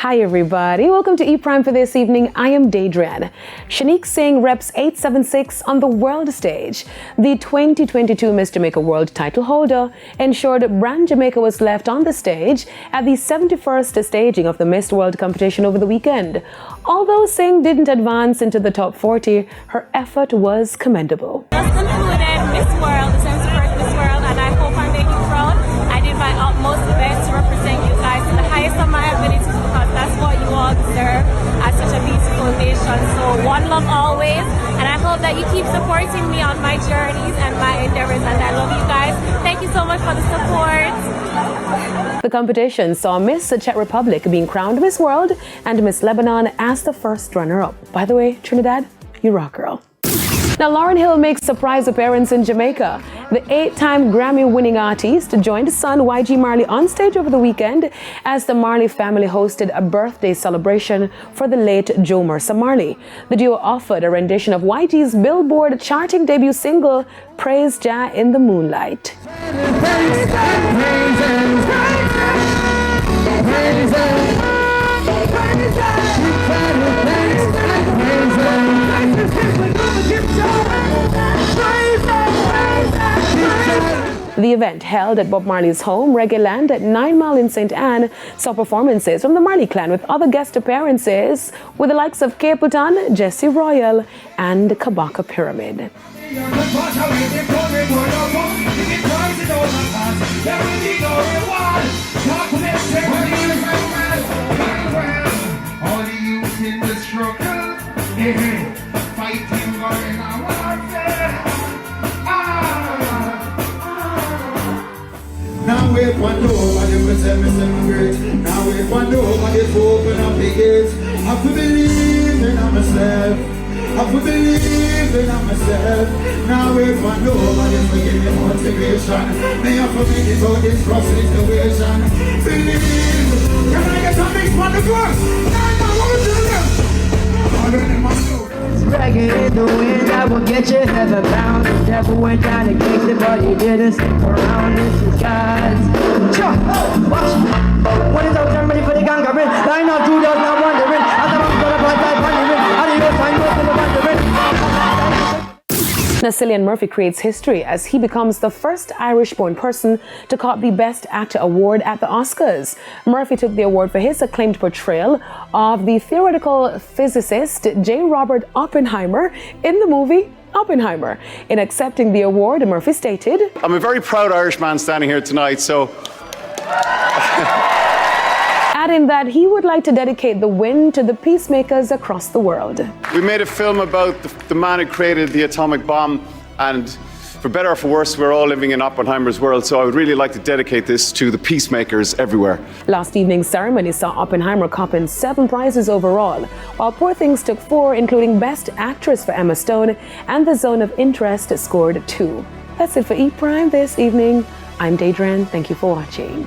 Hi everybody, welcome to E Prime for this evening. I am Daedran. Shanique Singh reps 876 on the world stage. The 2022 Miss Jamaica World title holder ensured Brand Jamaica was left on the stage at the 71st staging of the Miss World competition over the weekend. Although Singh didn't advance into the top 40, her effort was commendable. Just concluded Miss World, the 71st Miss World, and I hope I make you proud. I did my utmost best to represent you guys to the highest of my abilities because that's what you all deserve as such a beautiful nation. So one love always, and I hope that you keep supporting me on my journeys and my endeavors, and I love you guys. Thank you so much for the support. The competition saw Miss Czech Republic being crowned Miss World and Miss Lebanon as the first runner-up. By the way, Trinidad, you rock, girl. Now, Lauryn Hill makes surprise appearance in Jamaica. The 8-time Grammy-winning artist joined son YG Marley on stage over the weekend as the Marley family hosted a birthday celebration for the late Joe Mercer Marley. The duo offered a rendition of YG's Billboard charting debut single, Praise Jah in the Moonlight. The event, held at Bob Marley's home, Reggae Land at 9 Mile in St. Anne, saw performances from the Marley clan with other guest appearances with the likes of Capleton, Jesse Royal, and Kabaka Pyramid. Now wait one nobody will tell me something great. Now wait one nobody to open up the gates. I have to believe in myself. I have to believe in myself. Now wait one nobody to give me motivation. May I for make it out this rough situation. Believe. Can I get some mix on the first? Now what to do? Reggae, the wind that will get you heaven bound. The devil went down to kick it, but he didn't stick around. This is God's. Watch. When it's out, I'm ready for the conquering. Line out, two does not wondering. As I'm going to fight, wondering. Adios, I know for the wondering. Now, Cillian Murphy creates history as he becomes the first Irish-born person to cop the Best Actor award at the Oscars. Murphy took the award for his acclaimed portrayal of the theoretical physicist J. Robert Oppenheimer in the movie Oppenheimer. In accepting the award, Murphy stated, "I'm a very proud Irishman standing here tonight, so..." adding that he would like to dedicate the win to the peacemakers across the world. We made a film about the man who created the atomic bomb, and for better or for worse, we're all living in Oppenheimer's world, so I would really like to dedicate this to the peacemakers everywhere. Last evening's ceremony saw Oppenheimer copping 7 prizes overall, while Poor Things took 4, including Best Actress for Emma Stone, and The Zone of Interest scored 2. That's it for E Prime this evening. I'm Daedran. Thank you for watching.